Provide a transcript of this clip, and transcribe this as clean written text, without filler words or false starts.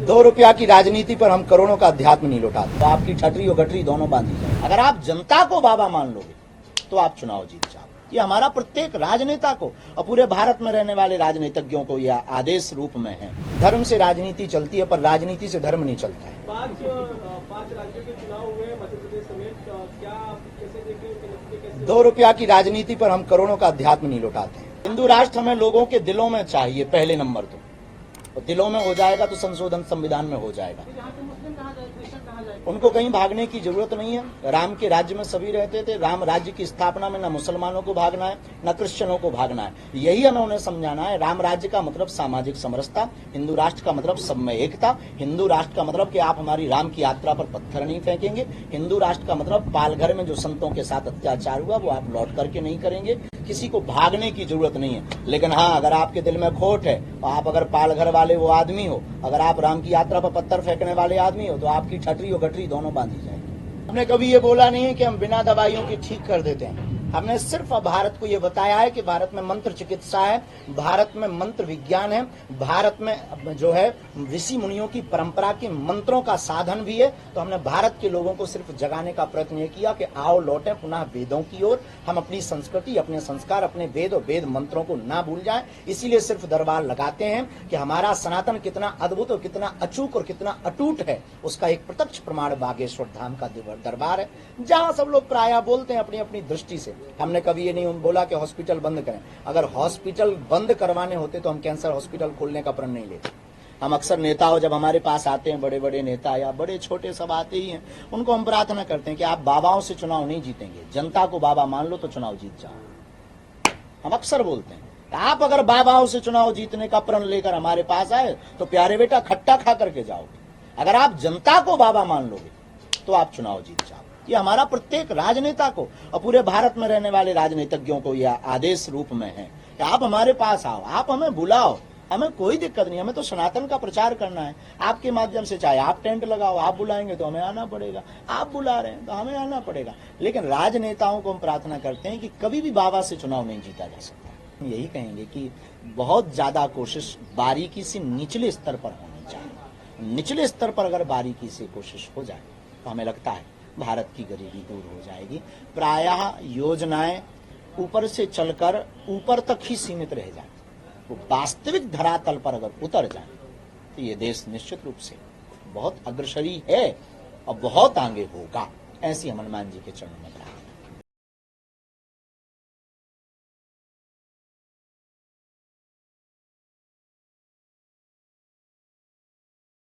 ₹2 की राजनीति पर हम करोड़ों का अध्यात्म नहीं लौटाते। तो आपकी ठटरी और गठरी दोनों बांधी जाए। अगर आप जनता को बाबा मान लोगे तो आप चुनाव जीत जाओगे। ये हमारा प्रत्येक राजनेता को और पूरे भारत में रहने वाले राजनीतिज्ञों को यह आदेश रूप में है। धर्म से राजनीति चलती है, पर राजनीति से धर्म नहीं चलता है। पांच राज्यों के चुनाव हुए मध्य प्रदेश समेत, क्या कैसे देखें? ₹2 की राजनीति पर हम करोड़ों का अध्यात्म नहीं लौटाते हैं। हिंदू राष्ट्र हमें लोगों के दिलों में चाहिए पहले नंबर तो, और दिलों में हो जाएगा तो संशोधन संविधान में हो जाएगा। उनको कहीं भागने की जरूरत नहीं है। राम के राज्य में सभी रहते थे। राम राज्य की स्थापना में न मुसलमानों को भागना है न क्रिश्चियनों को भागना है। यही हमें उन्हें समझाना है। राम राज्य का मतलब सामाजिक समरसता, हिंदू राष्ट्र का मतलब सब में एकता, हिंदू राष्ट्र का मतलब कि आप हमारी राम की यात्रा पर पत्थर नहीं फेंकेंगे, हिंदू राष्ट्र का मतलब पालघर में जो संतों के साथ अत्याचार हुआ वो आप लौट करके नहीं करेंगे। किसी को भागने की जरूरत नहीं है। लेकिन हाँ, अगर आपके दिल में खोट है, आप अगर पालघर वाले वो आदमी हो, अगर आप राम की यात्रा पर पत्थर फेंकने वाले आदमी हो, तो आपकी ठटरी और गठरी दोनों बांधी जाएगी। हमने कभी ये बोला नहीं है कि हम बिना दवाइयों के ठीक कर देते हैं। हमने सिर्फ भारत को ये बताया है कि भारत में मंत्र चिकित्सा है, भारत में मंत्र विज्ञान है, भारत में जो है ऋषि मुनियों की परंपरा के मंत्रों का साधन भी है। तो हमने भारत के लोगों को सिर्फ जगाने का प्रयत्न ये किया कि आओ लौटें पुनः वेदों की ओर। हम अपनी संस्कृति, अपने संस्कार, अपने वेद और वेद मंत्रों को ना भूल जाएं। इसीलिए सिर्फ दरबार लगाते हैं कि हमारा सनातन कितना अद्भुत और कितना अचूक और कितना अटूट है, उसका एक प्रत्यक्ष प्रमाण बागेश्वर धाम का दरबार है, जहां सब लोग प्रायः बोलते हैं अपनी अपनी दृष्टि से। हमने कभी ये नहीं बोला कि हॉस्पिटल बंद करें। अगर हॉस्पिटल बंद करवाने होते तो हम कैंसर हॉस्पिटल खोलने का प्रण नहीं लेते। हम अक्सर नेताओं जब हमारे पास आते हैं, बड़े बड़े नेता या बड़े छोटे सब आते ही हैं, उनको हम प्रार्थना करते हैं कि आप बाबाओं से चुनाव नहीं जीतेंगे, जनता को बाबा मान लो तो चुनाव जीत जाओ। हम अक्सर बोलते हैं आप अगर बाबाओं से चुनाव जीतने का प्रण लेकर हमारे पास आए तो प्यारे बेटा खट्टा खा करके जाओगे। अगर आप जनता को बाबा मान लोगे तो आप चुनाव जीत जाओ। ये हमारा प्रत्येक राजनेता को और पूरे भारत में रहने वाले राजनीतिज्ञों को यह आदेश रूप में है कि आप हमारे पास आओ, आप हमें बुलाओ, हमें कोई दिक्कत नहीं। हमें तो सनातन का प्रचार करना है। आपके माध्यम से चाहे आप टेंट लगाओ, आप बुलाएंगे तो हमें आना पड़ेगा, आप बुला रहे हैं तो हमें आना पड़ेगा। लेकिन राजनेताओं को हम प्रार्थना करते हैं कि कभी भी बाबा से चुनाव नहीं जीता जा सकता। यही कहेंगे कि बहुत ज्यादा कोशिश बारीकी से निचले स्तर पर होनी चाहिए। निचले स्तर पर अगर बारीकी से कोशिश हो जाए तो हमें लगता है भारत की गरीबी दूर हो जाएगी। प्रायः योजनाएं ऊपर से चलकर ऊपर तक ही सीमित रह जाए, वो वास्तविक धरातल पर अगर उतर जाए तो ये देश निश्चित रूप से बहुत अग्रसरी है और बहुत आगे होगा। ऐसी हम हनुमान जी के चरणों में प्रार्थना